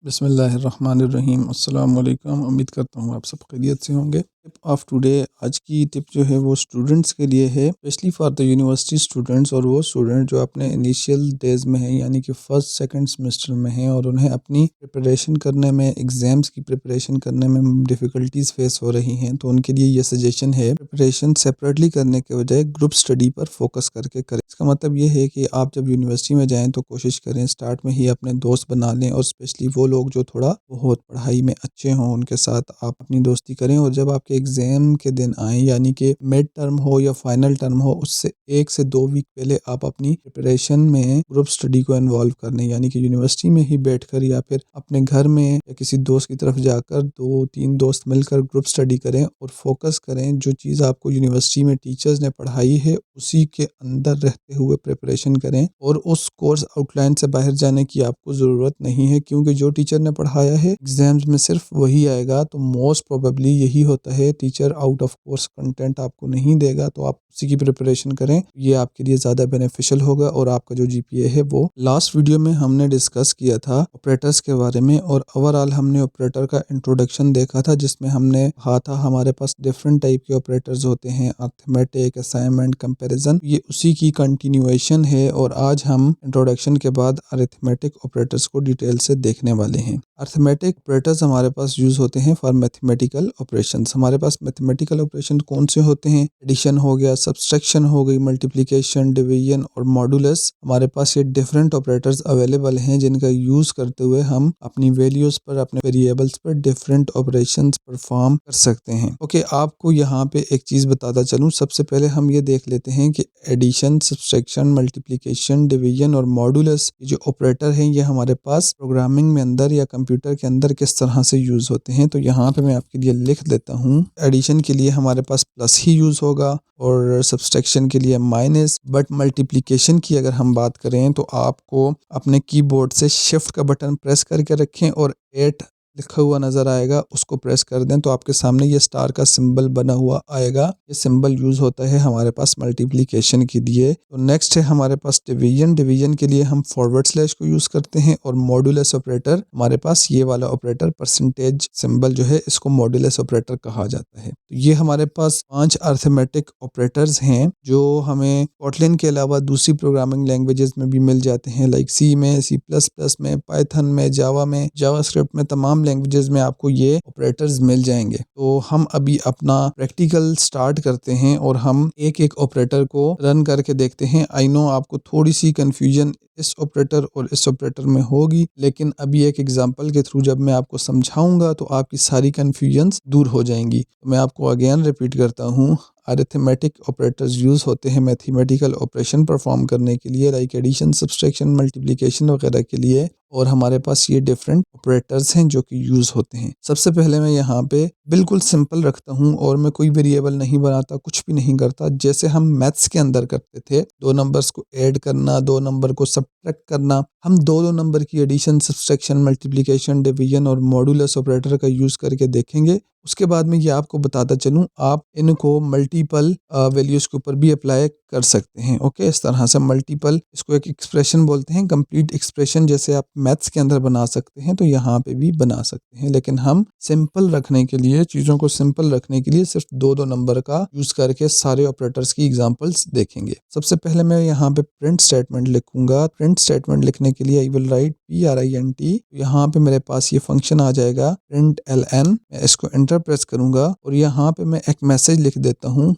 बिस्मिल्लाहिर्रहमानिर्रहीम। अस्सलाम वालेकुम। उम्मीद करता हूँ आप सब खैरियत से होंगे। टिप ऑफ टुडे, आज की टिप जो है वो स्टूडेंट्स के लिए है, specially for the university students, और वो स्टूडेंट जो अपने इनिशियल डेज में हैं, यानी कि फर्स्ट सेकंड सेमेस्टर में हैं और उन्हें अपनी प्रिपरेशन करने में, एग्ज़ाम्स की प्रिपरेशन करने में डिफ़िकल्टीज फेस हो रही हैं। तो उनके लिए ये सजेशन है, प्रिपरेशन सेपरेटली करने के बजाय ग्रुप स्टडी पर फोकस करके करें। इसका मतलब ये है कि आप जब यूनिवर्सिटी में जाएँ तो कोशिश करें स्टार्ट में ही अपने दोस्त बना लें, और स्पेशली वो लोग जो थोड़ा बहुत पढ़ाई में अच्छे हों उनके साथ आप अपनी दोस्ती करें। और जब आपके एग्ज़ाम के दिन आएँ, यानी कि मिड टर्म हो या फाइनल टर्म हो, उससे 1 से 2 वीक पहले आप अपनी प्रिपरेशन में ग्रुप स्टडी को इन्वॉल्व कर लें, यानी कि यूनिवर्सिटी में ही बैठकर या फिर अपने घर में या किसी दोस्त की तरफ जाकर 2-3 दोस्त मिलकर ग्रुप स्टडी करें और फोकस करें। जो चीज़ आपको यूनिवर्सिटी में टीचर्स ने पढ़ाई है उसी के अंदर रहते हुए प्रिपरेशन करें, और उस कोर्स आउटलाइन से बाहर जाने की आपको ज़रूरत नहीं है, क्योंकि जो टीचर ने पढ़ाया है एग्जाम्स में सिर्फ वही आएगा। तो मोस्ट प्रोबेबली यही होता है, teacher out of course content आपको नहीं देगा, तो आप उसी की प्रिपरेशन करें। ये आपके लिए ज़्यादा बेनिफिशियल होगा और आपका जो जीपीए है वो, लास्ट वीडियो में हमने डिस्कस किया था ऑपरेटर्स के बारे में, और ओवरऑल हमने ऑपरेटर का इंट्रोडक्शन देखा था, जिसमें हमने कहा था हमारे पास डिफरेंट टाइप के ऑपरेटर्स होते हैं, अर्थमेटिक, असाइनमेंट, कंपैरिजन। ये उसी की कंटिन्यूएशन है, और आज हम इंट्रोडक्शन के बाद अरिथमेटिक ऑपरेटर्स को डिटेल से देखने वाले हैं। अर्थमेटिक ऑपरेटर्स हमारे पास यूज़ होते हैं फॉर मैथमेटिकल ऑपरेशंस। हमारे पास मैथमेटिकल ऑपरेशन कौन से होते हैं? एडिशन हो गया, सब्सट्रैक्शन हो गई, मल्टीप्लिकेशन, डिवीजन और मॉडुलस। हमारे पास ये डिफरेंट ऑपरेटर्स अवेलेबल हैं, जिनका यूज़ करते हुए हम अपनी वैल्यूज़ पर, अपने वेरिएबल्स पर डिफरेंट ऑपरेशंस परफॉर्म कर सकते हैं। ओके, आपको यहाँ पे एक चीज़ बताता चलूँ। सबसे पहले हम ये देख लेते हैं कि एडिशन, सब्सट्रैक्शन, मल्टीप्लिकेशन, डिवीजन और मॉडुलस, ये जो ऑपरेटर हैं, ये हमारे पास प्रोग्रामिंग में अंदर या कंप्यूटर के अंदर किस तरह से यूज़ होते हैं। तो यहाँ पे मैं आपके लिए लिख देता हूँ। एडिशन के लिए हमारे पास प्लस ही यूज़ होगा, और सब्सट्रैक्शन के लिए माइनस। बट मल्टीप्लिकेशन की अगर हम बात करें तो आपको अपने कीबोर्ड से शिफ्ट का बटन प्रेस करके रखें और 8 लिखा हुआ नज़र आएगा, उसको प्रेस कर दें तो आपके सामने ये स्टार का सिंबल बना हुआ आएगा। ये सिंबल यूज़ होता है हमारे पास मल्टीप्लिकेशन के लिए। तो नेक्स्ट है हमारे पास डिवीजन। डिवीजन के लिए हम फॉरवर्ड स्लैश को यूज़ करते हैं, और मॉडुलस ऑपरेटर, हमारे पास ये वाला ऑपरेटर परसेंटेज सिंबल जो है, इसको मॉडुलस ऑपरेटर कहा जाता है। तो ये हमारे पास 5 अर्थमेटिक ऑपरेटर्स हैं, जो हमें कोटलिन के अलावा दूसरी प्रोग्रामिंग लैंग्वेजेस में भी मिल जाते हैं, लाइक सी में, सी प्लस प्लस में, पाइथन में, जावा में, जावास्क्रिप्ट में, तमाम लैंग्वेजेस में आपको ये ऑपरेटर्स मिल जाएंगे। तो हम अभी अपना प्रैक्टिकल स्टार्ट करते हैं और हम एक एक ऑपरेटर को रन करके देखते हैं। आई नो आपको थोड़ी सी कन्फ्यूजन इस ऑपरेटर और इस ऑपरेटर में होगी, लेकिन अभी एक एग्जांपल के थ्रू जब मैं आपको समझाऊंगा तो आपकी सारी कन्फ्यूजन्स दूर हो जाएंगी। तो मैं आपको अगेन रिपीट करता हूँ, अरिथमेटिक ऑपरेटर्स यूज़ होते हैं मैथमेटिकल ऑपरेशन परफॉर्म करने के लिए, लाइक एडिशन, सब्सट्रैक्शन, मल्टीप्लिकेशन वगैरह के लिए, और हमारे पास ये डिफरेंट ऑपरेटर्स हैं जो कि यूज़ होते हैं। सबसे पहले मैं यहाँ पे बिल्कुल सिंपल रखता हूँ, और मैं कोई वेरिएबल नहीं बनाता, कुछ भी नहीं करता। जैसे हम मैथ्स के अंदर करते थे, 2 नंबर्स को ऐड करना, 2 नंबर को सब्ट्रैक्ट करना, हम 2-2 नंबर की एडिशन, सब्सट्रैक्शन, मल्टीप्लिकेशन, डिवीजन और मॉडुलस ऑपरेटर का यूज़ करके देखेंगे। उसके बाद में ये आपको बताता चलूँ, आप इनको मल्टीपल वैल्यूज़ के ऊपर भी अप्लाई कर सकते हैं। ओके, इस तरह से मल्टीपल, इसको एक एक्सप्रेशन बोलते हैं, कंप्लीट एक्सप्रेशन, जैसे आप मैथ्स के अंदर बना सकते हैं तो यहाँ पे भी बना सकते हैं। लेकिन हम सिंपल रखने के लिए, चीज़ों को सिंपल रखने के लिए सिर्फ 2-2 नंबर का यूज़ करके सारे ऑपरेटर्स की एग्जांपल्स देखेंगे। सबसे पहले मैं यहाँ पे प्रिंट स्टेटमेंट लिखूंगा। प्रिंट स्टेटमेंट लिखने के लिए आई विल राइट PRINT। यहाँ पे मेरे पास ये फंक्शन आ जाएगा println। मैं इसको एंटर प्रेस करूंगा और यहाँ पे मैं एक मैसेज लिख देता हूँ,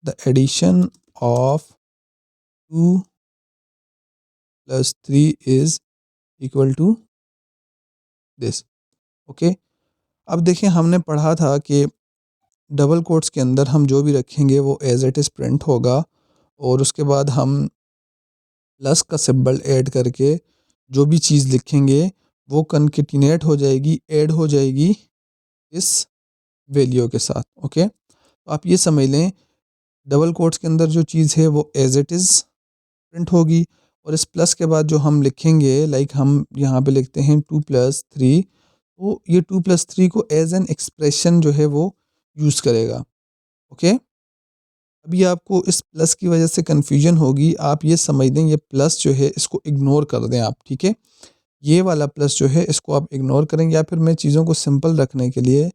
the addition of 2 + 3 is equal to this. Okay, अब देखिए हमने पढ़ा था कि डबल कोट्स के अंदर हम जो भी रखेंगे वो एज इट इज़ प्रिंट होगा, और उसके बाद हम प्लस का सिंबल ऐड करके जो भी चीज़ लिखेंगे वो कंकेटिनेट हो जाएगी, ऐड हो जाएगी इस वैल्यू के साथ। ओके, तो आप ये समझ लें, डबल कोट्स के अंदर जो चीज़ है वो एज इट इज़ प्रिंट होगी, और इस प्लस के बाद जो हम लिखेंगे, लाइक हम यहाँ पे लिखते हैं 2 + 3, तो ये 2 + 3 को एज एन एक्सप्रेशन जो है वो यूज़ करेगा। ओके, अभी आपको इस प्लस की वजह से कन्फ्यूजन होगी, आप ये समझ दें ये प्लस जो है इसको इग्नोर कर दें आप, ठीक है। ये वाला प्लस जो है इसको आप इग्नोर करेंगे, या फिर मैं चीज़ों को सिंपल रखने के लिए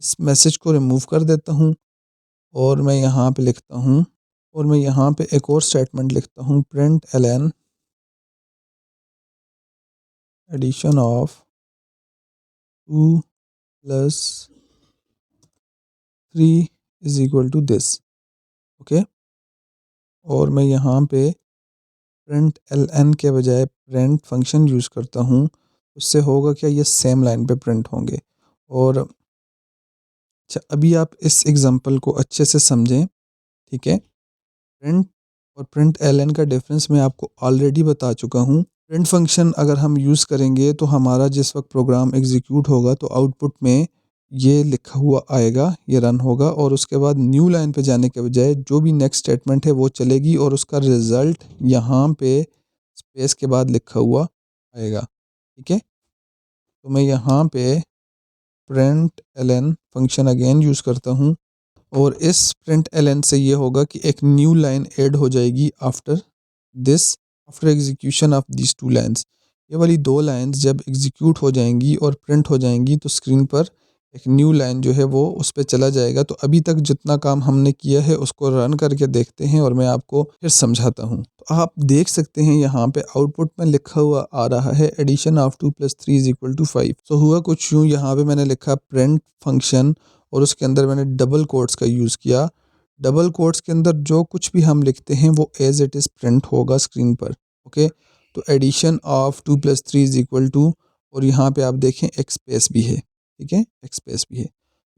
इस मैसेज को रिमूव कर देता हूँ और मैं यहाँ पे लिखता हूँ, और मैं यहाँ पे एक और स्टेटमेंट लिखता हूँ, println addition of 2 plus 3 is equal to this. Okay, और मैं यहाँ पे प्रिंट एल एन के बजाय प्रिंट फंक्शन यूज़ करता हूँ। उससे होगा क्या, ये सेम लाइन पे प्रिंट होंगे। और अच्छा, अभी आप इस एग्ज़ाम्पल को अच्छे से समझें, ठीक है। प्रिंट और प्रिंट एल एन का डिफरेंस मैं आपको ऑलरेडी बता चुका हूँ। प्रिंट फंक्शन अगर हम यूज़ करेंगे तो हमारा जिस वक्त प्रोग्राम एग्जीक्यूट होगा तो आउटपुट में ये लिखा हुआ आएगा, ये रन होगा, और उसके बाद न्यू लाइन पे जाने के बजाय जो भी नेक्स्ट स्टेटमेंट है वो चलेगी और उसका रिज़ल्ट यहाँ पे स्पेस के बाद लिखा हुआ आएगा, ठीक है। तो मैं यहाँ पे println function again use करता हूँ, और इस प्रिंट एलन से ये होगा कि एक न्यू लाइन ऐड हो जाएगी after this, after execution of this two lines. ये वाली दो लाइन्स जब एग्जीक्यूट हो जाएंगी और प्रिंट हो जाएंगी तो स्क्रीन पर एक न्यू लाइन जो है वो उस पर चला जाएगा। तो अभी तक जितना काम हमने किया है उसको रन करके देखते हैं और मैं आपको फिर समझाता हूँ। तो आप देख सकते हैं यहाँ पे आउटपुट में लिखा हुआ आ रहा है addition of 2 + 3 is equal to 5। तो हुआ कुछ यूँ, यहाँ पे मैंने लिखा प्रिंट फंक्शन और उसके अंदर मैंने डबल कोट्स का यूज़ किया। डबल कोट्स के अंदर जो कुछ भी हम लिखते हैं वो एज इट इज़ प्रिंट होगा स्क्रीन पर। ओके, तो addition of 2 + 3 is equal to, और यहाँ पे आप देखें एक स्पेस भी है, ठीक है, एक स्पेस भी है।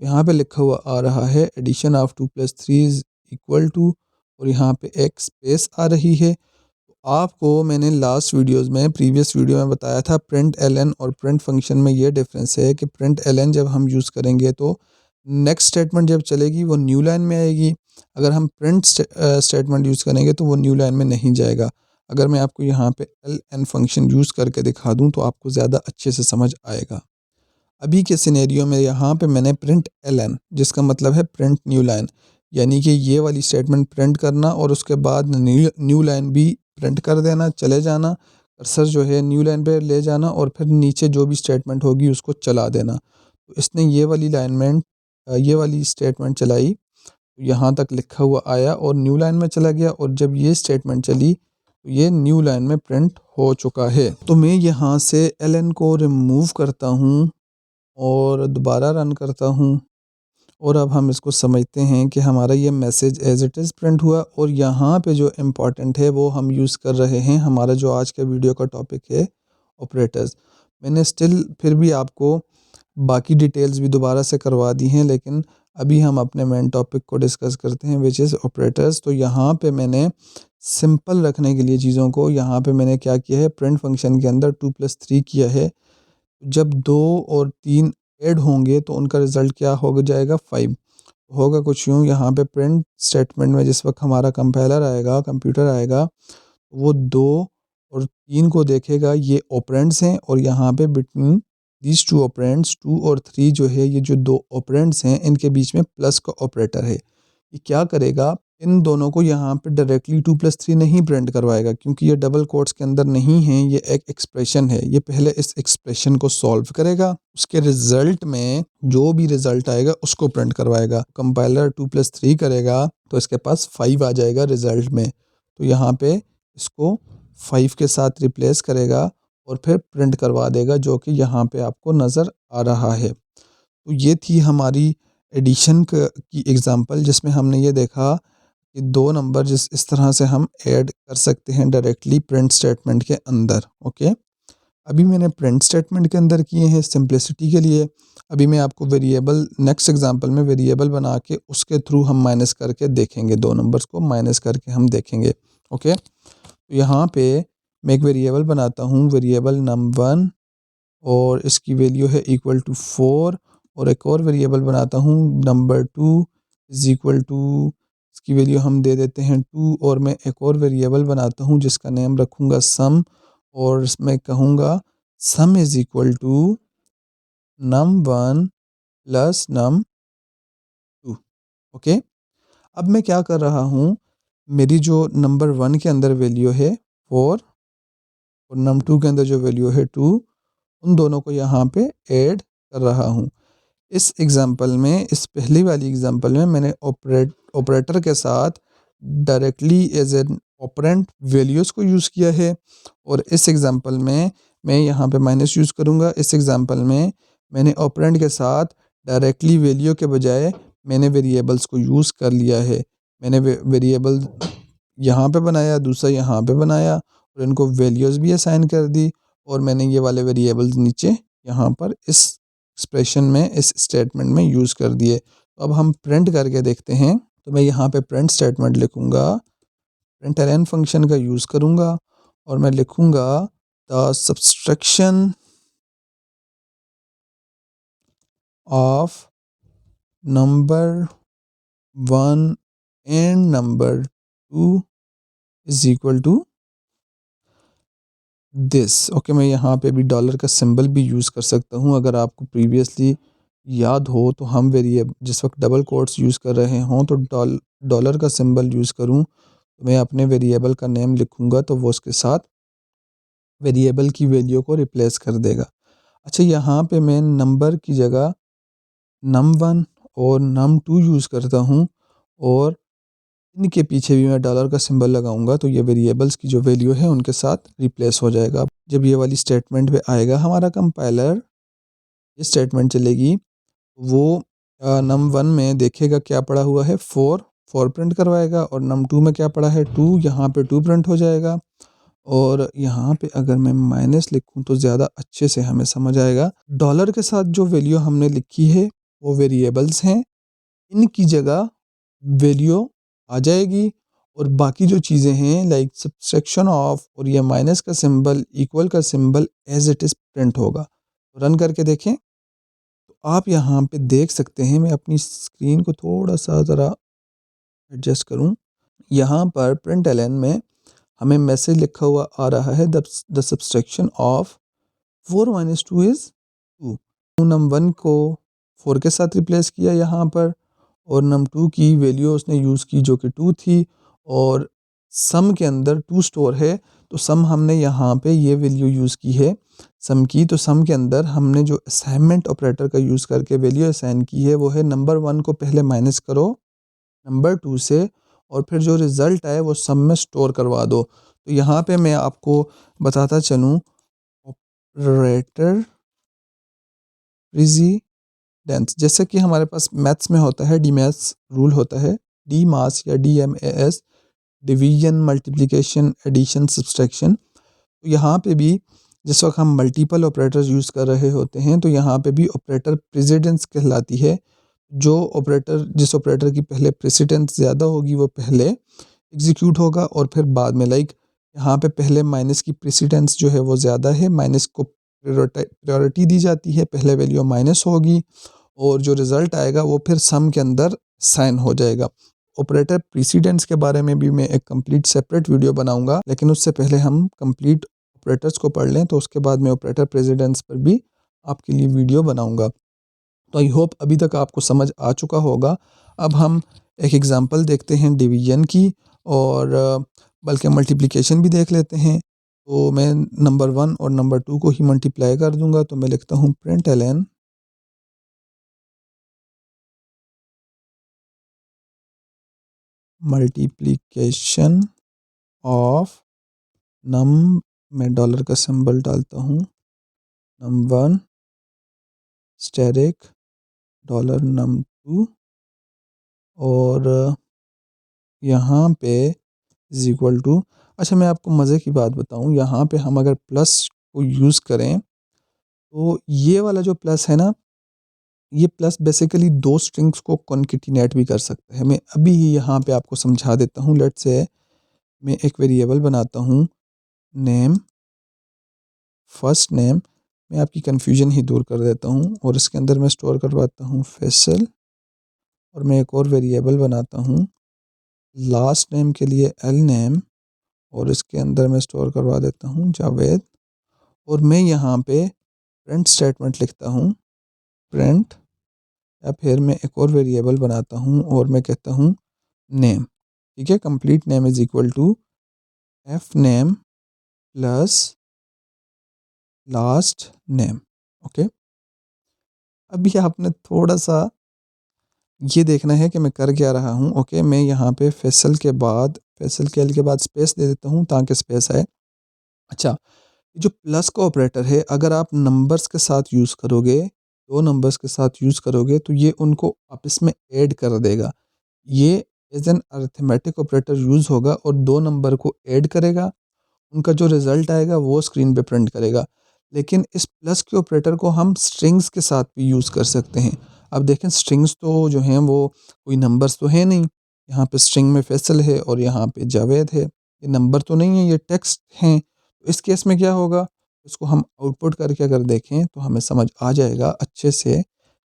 यहाँ पे लिखा हुआ आ रहा है addition of 2 + 3 is equal to, और यहाँ पे एक स्पेस आ रही है। तो आपको मैंने लास्ट वीडियोस में, प्रीवियस वीडियो में बताया था प्रिंट एलन और प्रिंट फंक्शन में ये डिफरेंस है कि प्रिंट एलन जब हम यूज़ करेंगे तो नेक्स्ट स्टेटमेंट जब चलेगी वो न्यू लाइन में आएगी। अगर हम प्रिंट स्टेटमेंट यूज़ करेंगे तो वो न्यू लाइन में नहीं जाएगा। अगर मैं आपको यहाँ पे एल एन फंक्शन यूज़ करके दिखा दूँ तो आपको ज़्यादा अच्छे से समझ आएगा। अभी के सिनेरियो में यहाँ पे मैंने प्रिंट एल एन, जिसका मतलब है प्रिंट न्यू लाइन, यानी कि ये वाली स्टेटमेंट प्रिंट करना और उसके बाद न्यू लाइन भी प्रिंट कर देना, चले जाना, कर्सर जो है न्यू लाइन पे ले जाना और फिर नीचे जो भी स्टेटमेंट होगी उसको चला देना। तो इसने ये वाली स्टेटमेंट चलाई, यहाँ तक लिखा हुआ आया और न्यू लाइन में चला गया, और जब ये स्टेटमेंट चली तो ये न्यू लाइन में प्रिंट हो चुका है। तो मैं यहाँ से एल एन को रिमूव करता हूँ और दोबारा रन करता हूँ, और अब हम इसको समझते हैं कि हमारा ये message as it is print हुआ। और यहाँ पे जो इम्पॉर्टेंट है वो हम यूज़ कर रहे हैं, हमारा जो आज का वीडियो का टॉपिक है ऑपरेटर्स। मैंने स्टिल फिर भी आपको बाकी डिटेल्स भी दोबारा से करवा दी हैं, लेकिन अभी हम अपने मेन टॉपिक को डिस्कस करते हैं विच इज़ ऑपरेटर्स। तो यहाँ पे मैंने सिंपल रखने के लिए चीज़ों को, यहाँ पे मैंने क्या किया है, प्रिंट फंक्शन के अंदर 2 + 3 किया है। जब 2 और 3 ऐड होंगे तो उनका रिज़ल्ट क्या हो जाएगा, 5 होगा। कुछ यूँ, यहाँ पे प्रिंट स्टेटमेंट में जिस वक्त हमारा कंपाइलर आएगा, कंप्यूटर आएगा, वो 2 और 3 को देखेगा, ये ऑपरेंड्स हैं, और यहाँ पे बिटवीन दीज टू ऑपरेंड्स 2 और 3 जो है, ये जो दो ऑपरेंड्स हैं इनके बीच में प्लस का ऑपरेटर है। ये क्या करेगा, इन दोनों को यहाँ पे डायरेक्टली 2 + 3 नहीं प्रिंट करवाएगा, क्योंकि ये डबल कोट्स के अंदर नहीं है, ये एक एक्सप्रेशन है। ये पहले इस एक्सप्रेशन को सॉल्व करेगा, उसके रिजल्ट में जो भी रिजल्ट आएगा उसको प्रिंट करवाएगा। कंपाइलर 2 + 3 करेगा तो इसके पास 5 आ जाएगा रिजल्ट में, तो यहाँ पे इसको 5 के साथ रिप्लेस करेगा और फिर प्रिंट करवा देगा, जो कि यहाँ पे आपको नज़र आ रहा है। तो ये थी हमारी एडिशन की एग्ज़ाम्पल, जिसमें हमने ये देखा कि दो नंबर जिस इस तरह से हम ऐड कर सकते हैं डायरेक्टली प्रिंट स्टेटमेंट के अंदर। ओके, अभी मैंने प्रिंट स्टेटमेंट के अंदर किए हैं सिंप्लिसिटी के लिए। अभी मैं आपको वेरिएबल, नेक्स्ट एग्जांपल में वेरिएबल बना के उसके थ्रू हम माइनस करके देखेंगे, दो नंबर्स को माइनस करके हम देखेंगे। ओके, तो यहाँ पे मैं एक वेरिएबल बनाता हूँ, वेरिएबल num1, और इसकी वैल्यू है इक्वल टू 4, और एक और वेरिएबल बनाता हूँ num2 इज़ इक्वल टू, इसकी वैल्यू हम दे देते हैं 2, और मैं एक और वेरिएबल बनाता हूँ जिसका नेम रखूँगा सम, और इसमें कहूँगा sum is equal to num1 plus num2। Okay, अब मैं क्या कर रहा हूँ, मेरी जो नंबर 1 के अंदर वैल्यू है 4, और num2 के अंदर जो वैल्यू है 2, उन दोनों को यहाँ पे ऐड कर रहा हूँ। इस एग्जांपल में, इस पहली वाली एग्जांपल में मैंने ऑपरेटर के साथ directly as an operand values को यूज़ किया है, और इस एग्जांपल में मैं यहाँ पे माइनस यूज़ करूँगा। इस एग्जांपल में मैंने ऑपरेंट के साथ डायरेक्टली वैल्यू के बजाय मैंने वेरिएबल्स को यूज़ कर लिया है। मैंने वेरिएबल यहाँ पे बनाया, दूसरा यहाँ पे बनाया, और इनको वैल्यूज़ भी असाइन कर दी, और मैंने ये वाले वेरिएबल्स नीचे यहाँ पर इस एक्सप्रेशन में, इस स्टेटमेंट में यूज़ कर दिए। तो अब हम प्रिंट करके देखते हैं। तो मैं यहाँ पे प्रिंट स्टेटमेंट लिखूँगा, प्रिंटलन फंक्शन का यूज़ करूँगा, और मैं लिखूँगा the subtraction of number 1 and number 2 is equal to this. Okay, मैं यहाँ पे भी डॉलर का सिंबल भी यूज़ कर सकता हूँ। अगर आपको प्रीवियसली याद हो तो हम वेरिएबल जिस वक्त डबल कोट्स यूज़ कर रहे हों तो डॉलर का सिंबल यूज़ करूँ, तो मैं अपने वेरिएबल का नेम लिखूँगा तो वो उसके साथ वेरिएबल की वैल्यू को रिप्लेस कर देगा। अच्छा, यहाँ पे मैं नंबर की जगह num1 और num2 यूज़ करता हूँ, और इनके पीछे भी मैं डॉलर का सिंबल लगाऊंगा, तो ये वेरिएबल्स की जो वैल्यू है उनके साथ रिप्लेस हो जाएगा। जब ये वाली स्टेटमेंट पे आएगा हमारा कंपाइलर, ये स्टेटमेंट चलेगी, वो num1 में देखेगा क्या पड़ा हुआ है, 4 प्रिंट करवाएगा, और num2 में क्या पड़ा है, 2, यहाँ पे 2 प्रिंट हो जाएगा। और यहाँ पे अगर मैं माइनस लिखूँ तो ज़्यादा अच्छे से हमें समझ आएगा। डॉलर के साथ जो वैल्यू हमने लिखी है वो वेरिएबल्स हैं, इनकी जगह वैल्यू आ जाएगी, और बाकी जो चीज़ें हैं लाइक सब्सट्रैक्शन ऑफ और ये माइनस का सिंबल, इक्वल का symbol as it is print होगा। रन करके देखें तो आप यहाँ पे देख सकते हैं। मैं अपनी स्क्रीन को थोड़ा सा ज़रा एडजस्ट करूँ। यहाँ पर प्रिंट एलन में हमें मैसेज लिखा हुआ आ रहा है, the subtraction of 4 minus 2 is 2। num1 को 4 के साथ रिप्लेस किया यहाँ पर, और num2 की वैल्यू उसने यूज़ की जो कि 2 थी, और सम के अंदर 2 स्टोर है, तो सम हमने यहाँ पे ये वैल्यू यूज़ की है सम की। तो सम के अंदर हमने जो असाइनमेंट ऑपरेटर का यूज़ करके वैल्यू असाइन की है वो है नंबर 1 को पहले माइनस करो नंबर 2 से, और फिर जो रिज़ल्ट आए वो सम में स्टोर करवा दो। तो यहाँ पे मैं आपको बताता चलूँ, ऑपरेटर प्रेसिडेंस, जैसे कि हमारे पास मैथ्स में होता है, डी मैथ्स रूल होता है, डी मास या DMAS, division, multiplication, addition, subtraction. तो यहाँ पे भी जिस वक्त हम मल्टीपल ऑपरेटर्स यूज़ कर रहे होते हैं तो यहाँ पे भी ऑपरेटर प्रेसिडेंस कहलाती है। जो ऑपरेटर, जिस ऑपरेटर की पहले प्रेसिडेंस ज़्यादा होगी वो पहले एग्जीक्यूट होगा, और फिर बाद में, लाइक यहाँ पे पहले माइनस की प्रेसिडेंस जो है वो ज़्यादा है, माइनस को प्रायोरिटी दी जाती है, पहले वैल्यू माइनस होगी, और जो रिज़ल्ट आएगा वो फिर सम के अंदर साइन हो जाएगा। ऑपरेटर प्रेसिडेंस के बारे में भी मैं एक कंप्लीट सेपरेट वीडियो बनाऊंगा, लेकिन उससे पहले हम कंप्लीट ऑपरेटर्स को पढ़ लें, तो उसके बाद मैं ऑपरेटर प्रेसिडेंस पर भी आपके लिए वीडियो बनाऊंगा। तो आई होप अभी तक आपको समझ आ चुका होगा। अब हम एक एग्जांपल देखते हैं डिवीजन की, और बल्कि मल्टीप्लिकेशन भी देख लेते हैं। तो मैं नंबर 1 और नंबर 2 को ही मल्टीप्लाई कर दूंगा, तो मैं लिखता हूँ प्रिंट एलन मल्टीप्लिकेशन ऑफ नम, मैं डॉलर का सिंबल डालता हूँ, num1 स्टेरिक डॉलर num2, और यहाँ पे इज इक्वल टू। अच्छा, मैं आपको मज़े की बात बताऊँ, यहाँ पे हम अगर प्लस को यूज़ करें तो ये वाला जो प्लस है ना, ये प्लस बेसिकली दो स्ट्रिंग्स को कॉन्केटिनेट भी कर सकता है। मैं अभी ही यहाँ पे आपको समझा देता हूँ। लेट्स से मैं एक वेरिएबल बनाता हूँ, नेम, फर्स्ट नेम, मैं आपकी कन्फ्यूजन ही दूर कर देता हूँ, और इसके अंदर मैं स्टोर करवाता हूँ फैसल, और मैं एक और वेरिएबल बनाता हूँ लास्ट नेम के लिए एल नेम, और इसके अंदर मैं स्टोर करवा देता हूँ जावेद, और मैं यहाँ पे प्रिंट स्टेटमेंट लिखता हूँ, प्रिंट, या फिर मैं एक और वेरिएबल बनाता हूँ और मैं कहता हूँ नेम। ठीक है, complete name is equal to F name plus last name. Okay, अभी आपने थोड़ा सा ये देखना है कि मैं कर क्या रहा हूँ। ओके, मैं यहाँ पे फैसल के बाद, फैसल के एल के बाद स्पेस दे देता हूँ ताकि स्पेस आए। अच्छा, ये जो प्लस का ऑपरेटर है, अगर आप नंबर्स के साथ यूज़ करोगे, दो नंबर्स के साथ यूज़ करोगे तो ये उनको आपस में ऐड कर देगा। ये as an arithmetic operator use होगा और दो नंबर को ऐड करेगा, उनका जो रिज़ल्ट आएगा वो स्क्रीन पे प्रिंट करेगा। लेकिन इस प्लस के ऑपरेटर को हम स्ट्रिंग्स के साथ भी यूज़ कर सकते हैं। अब देखें, स्ट्रिंग्स तो जो हैं वो कोई नंबर्स तो है नहीं। यहाँ पे स्ट्रिंग में फैसल है और यहाँ पे जावेद है, ये नंबर तो नहीं है, ये टेक्स्ट हैं। तो इस केस में क्या होगा, इसको हम आउटपुट करके अगर देखें तो हमें समझ आ जाएगा अच्छे से।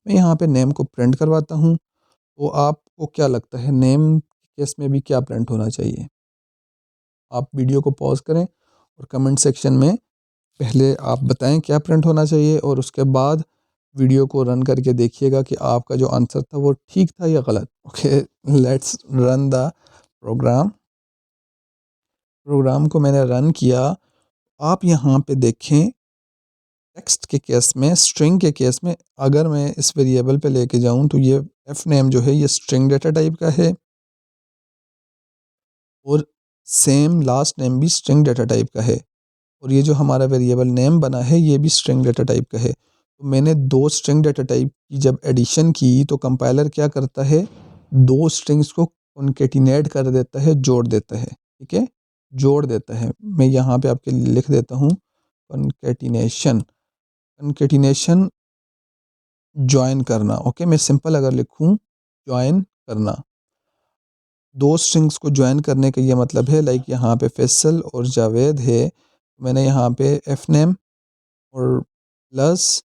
मैं यहाँ पे नेम को प्रिंट करवाता हूँ, तो आपको क्या लगता है नेम केस में भी क्या प्रिंट होना चाहिए? आप वीडियो को पॉज करें और कमेंट सेक्शन में पहले आप बताएं क्या प्रिंट होना चाहिए, और उसके बाद वीडियो को रन करके देखिएगा कि आपका जो आंसर था वो ठीक था या गलत। Okay, let's run the program. Program को मैंने रन किया। आप यहाँ पे देखें, टेक्स्ट के केस में, स्ट्रिंग के केस में, अगर मैं इस वेरिएबल पे लेके जाऊँ तो ये एफ नेम जो है ये स्ट्रिंग डेटा टाइप का है और सेम लास्ट नेम भी स्ट्रिंग डेटा टाइप का है, और ये जो हमारा वेरिएबल नेम बना है ये भी स्ट्रिंग डेटा टाइप का है। तो मैंने दो स्ट्रिंग डेटा टाइप की जब एडिशन की तो कंपाइलर क्या करता है, दो स्ट्रिंग्स को कॉन्केटिनेट कर देता है, जोड़ देता है। ठीक है, जोड़ देता है। मैं यहाँ पे आपके लिए लिख देता हूँ कॉन्केटिनेशन। कॉन्केटिनेशन ज्वाइन करना। ओके, मैं सिंपल अगर लिखूँ ज्वाइन करना, दो स्ट्रिंग्स को ज्वाइन करने का ये मतलब है, लाइक यहाँ पे फैसल और जावेद है, मैंने यहाँ पे एफ नेम और प्लस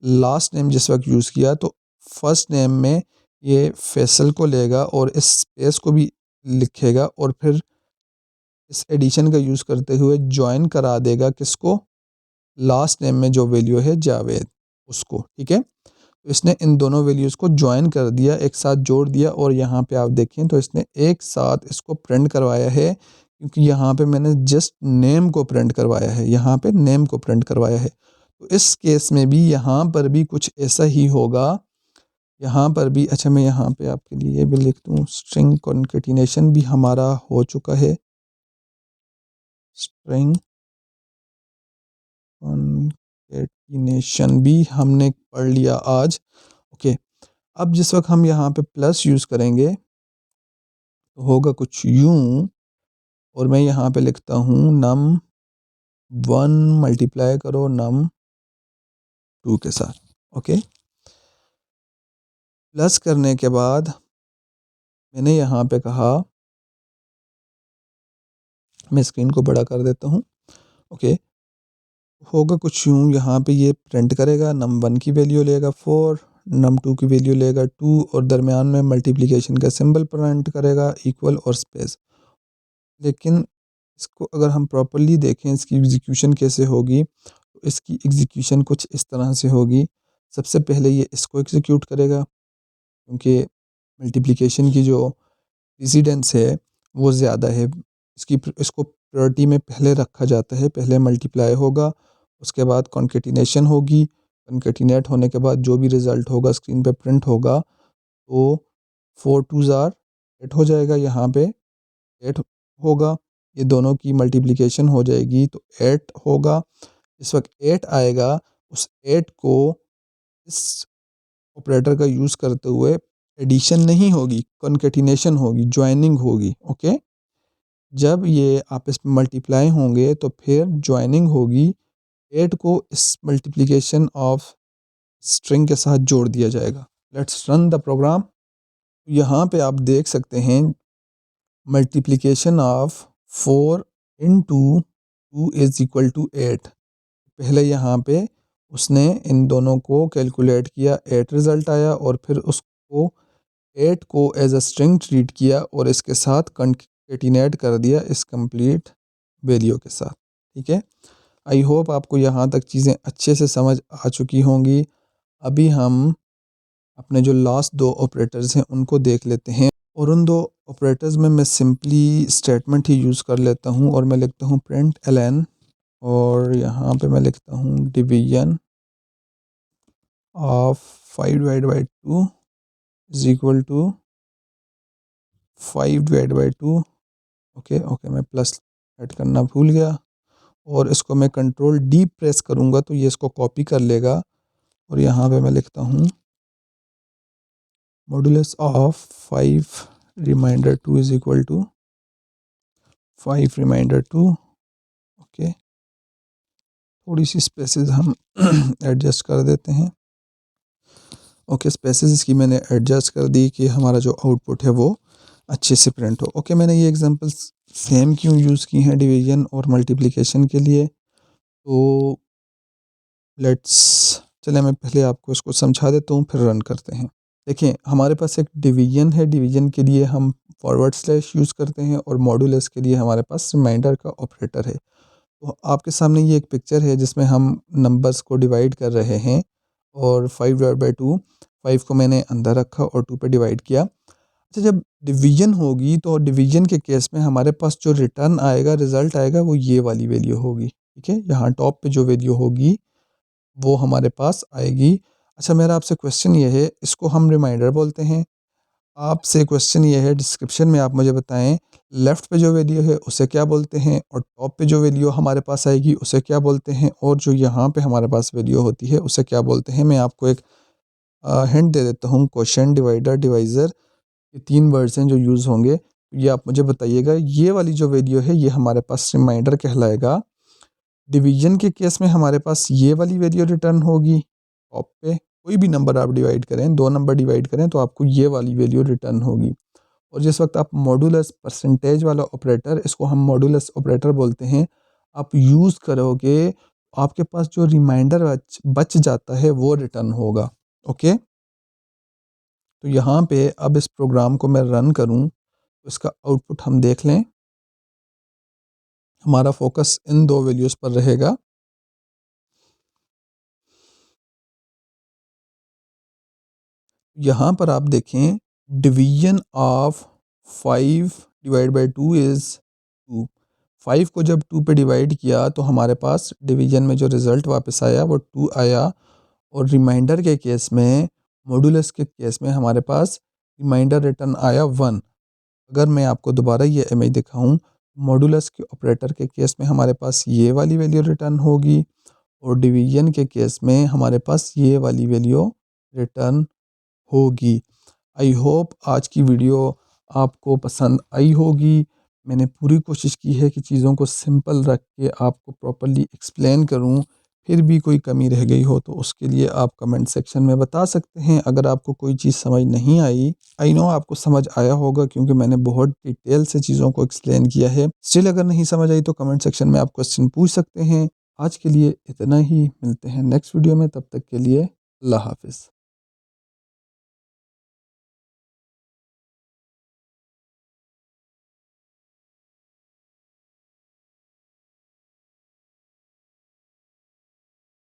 लास्ट नेम जिस वक्त यूज़ किया तो फर्स्ट नेम में ये फैसल को लेगा और इस स्पेस को भी लिखेगा और फिर इस एडिशन का यूज़ करते हुए ज्वाइन करा देगा किसको, लास्ट नेम में जो वैल्यू है जावेद, उसको। ठीक है, तो इसने इन दोनों वैल्यूज़ को ज्वाइन कर दिया, एक साथ जोड़ दिया, और यहाँ पे आप देखें तो इसने एक साथ इसको प्रिंट करवाया है, क्योंकि यहाँ पे मैंने जस्ट नेम को प्रिंट करवाया है, यहाँ पे नेम को प्रिंट करवाया है। तो इस केस में भी यहाँ पर भी कुछ ऐसा ही होगा, यहाँ पर भी। अच्छा, मैं यहाँ पे आपके लिए ये भी लिख दूँ, स्ट्रिंग कॉन्केटिनेशन भी हमारा हो चुका है, स्ट्रिंग कॉन्केटिनेशन भी हमने पढ़ लिया आज। ओके, अब जिस वक्त हम यहाँ पे प्लस यूज़ करेंगे तो होगा कुछ यूँ, और मैं यहाँ पे लिखता हूँ num1 मल्टीप्लाई करो num2 के साथ। ओके, प्लस करने के बाद मैंने यहाँ पे कहा, मैं स्क्रीन को बड़ा कर देता हूँ। ओके, होगा कुछ यूँ, यहाँ पे ये प्रिंट करेगा, num1 की वैल्यू लेगा 4, num2 की वैल्यू लेगा 2, और दरमियान में मल्टीप्लिकेशन का सिंबल प्रिंट करेगा, इक्वल और स्पेस। लेकिन इसको अगर हम प्रॉपर्ली देखें, इसकी एग्जीक्यूशन कैसे होगी, तो इसकी एग्जीक्यूशन कुछ इस तरह से होगी। सबसे पहले ये इसको एग्जीक्यूट करेगा, क्योंकि मल्टीप्लिकेशन की जो प्रेसिडेंस है वो ज़्यादा है, इसको प्रायोरिटी में पहले रखा जाता है। पहले मल्टीप्लाई होगा, उसके बाद कॉन्केटिनेशन होगी, कॉन्केटिनेट होने के बाद जो भी रिज़ल्ट होगा स्क्रीन पे प्रिंट होगा, तो 4 2 ज़ार 8 हो जाएगा, यहाँ पे 8 होगा, ये दोनों की मल्टीप्लिकेशन हो जाएगी तो 8 होगा। इस वक्त 8 आएगा, उस 8 को इस ऑपरेटर का यूज़ करते हुए एडिशन नहीं होगी, कॉन्केटिनेशन होगी, ज्वाइनिंग होगी। ओके, जब ये आपस में मल्टीप्लाई होंगे तो फिर ज्वाइनिंग होगी, 8 को इस मल्टीप्लिकेशन ऑफ स्ट्रिंग के साथ जोड़ दिया जाएगा। Let's run the program. यहाँ पे आप देख सकते हैं multiplication of 4 into 2 is equal to 8। पहले यहाँ पे उसने इन दोनों को कैलकुलेट किया, 8 रिज़ल्ट आया, और फिर उसको 8 को एज अ स्ट्रिंग ट्रीट किया और इसके साथ कंकेटिनेट कर दिया इस कंप्लीट वैल्यू के साथ। ठीक है, आई होप आपको यहाँ तक चीज़ें अच्छे से समझ आ चुकी होंगी। अभी हम अपने जो लास्ट दो ऑपरेटर्स हैं उनको देख लेते हैं, और उन दो ऑपरेटर्स में मैं सिंपली स्टेटमेंट ही यूज़ कर लेता हूँ और मैं लिखता हूँ प्रिंट एलन और यहाँ पे मैं लिखता हूँ division of 5/2 is equal to 5/2। Okay okay, मैं प्लस ऐड करना भूल गया। और इसको मैं कंट्रोल डी प्रेस करूँगा तो ये इसको कॉपी कर लेगा। और यहाँ पे मैं लिखता हूँ modulus of 5√2 is equal to 5√2। Okay, थोड़ी सी स्पेसेस हम एडजस्ट कर देते हैं। ओके, स्पेसेस इसकी मैंने एडजस्ट कर दी कि हमारा जो आउटपुट है वो अच्छे से प्रिंट हो। ओके, मैंने ये एग्जांपल्स सेम क्यों यूज़ की हैं डिवीजन और मल्टीप्लिकेशन के लिए, तो लेट्स चले मैं पहले आपको इसको समझा देता हूँ, फिर रन करते हैं। देखिए, हमारे पास एक डिवीजन है। डिवीजन के लिए हम फॉरवर्ड स्लैश यूज़ करते हैं और मॉडुलस के लिए हमारे पास रिमाइंडर का ऑपरेटर है। तो आपके सामने ये एक पिक्चर है जिसमें हम नंबर्स को डिवाइड कर रहे हैं और 5/2, 5 को मैंने अंदर रखा और 2 पे डिवाइड किया। अच्छा, जब डिवीजन होगी तो डिवीजन के केस में हमारे पास जो रिटर्न आएगा, रिज़ल्ट आएगा, वो ये वाली वैल्यू होगी। ठीक है, यहाँ टॉप पे जो वैल्यू होगी वो हमारे पास आएगी। अच्छा, मेरा आपसे क्वेश्चन ये है, इसको हम रिमाइंडर बोलते हैं। आपसे क्वेश्चन ये है, डिस्क्रिप्शन में आप मुझे बताएं लेफ़्ट पे जो वैल्यू है उसे क्या बोलते हैं और टॉप पे जो वैल्यू हमारे पास आएगी उसे क्या बोलते हैं, और जो यहाँ पे हमारे पास वैल्यू होती है उसे क्या बोलते हैं। मैं आपको एक हिंट दे देता हूँ, क्वेश्चन, डिवाइडर, डिवाइज़र, ये 3 वर्ड्स हैं जो यूज़ होंगे। ये आप मुझे बताइएगा, ये वाली जो वैल्यू है ये हमारे पास रिमाइंडर कहलाएगा। डिवीजन के केस में हमारे पास ये वाली वैल्यू रिटर्न होगी। टॉप पे कोई भी नंबर आप डिवाइड करें, 2 नंबर डिवाइड करें तो आपको ये वाली वैल्यू रिटर्न होगी। और जिस वक्त आप मॉडुलस परसेंटेज वाला ऑपरेटर, इसको हम मॉडुलस ऑपरेटर बोलते हैं, आप यूज़ करोगे, आपके पास जो रिमाइंडर बच जाता है वो रिटर्न होगा। ओके, तो यहाँ पे अब इस प्रोग्राम को मैं रन करूँ तो इसका आउटपुट हम देख लें। हमारा फोकस इन 2 वैल्यूज़ पर रहेगा। यहाँ पर आप देखें, डिवीजन ऑफ 5/2 इज़ 2। 5 को जब 2 पे डिवाइड किया तो हमारे पास डिवीजन में जो रिज़ल्ट वापस आया वो 2 आया। और रिमाइंडर के केस में, मॉडुलस के केस में हमारे पास रिमाइंडर रिटर्न आया 1। अगर मैं आपको दोबारा ये इमेज दिखाऊं, मॉडुलस के ऑपरेटर के केस में हमारे पास ये वाली वैल्यू रिटर्न होगी और डिवीजन के केस में हमारे पास ये वाली वैल्यू रिटर्न होगी। आई होप आज की वीडियो आपको पसंद आई होगी। मैंने पूरी कोशिश की है कि चीज़ों को सिंपल रख के आपको प्रॉपर्ली एक्सप्लेन करूं। फिर भी कोई कमी रह गई हो तो उसके लिए आप कमेंट सेक्शन में बता सकते हैं। अगर आपको कोई चीज़ समझ नहीं आई, आई नो आपको समझ आया होगा क्योंकि मैंने बहुत डिटेल से चीज़ों को एक्सप्लेन किया है। स्टिल अगर नहीं समझ आई तो कमेंट सेक्शन में आप क्वेश्चन पूछ सकते हैं। आज के लिए इतना ही, मिलते हैं नेक्स्ट वीडियो में, तब तक के लिए अल्लाह हाफिज़।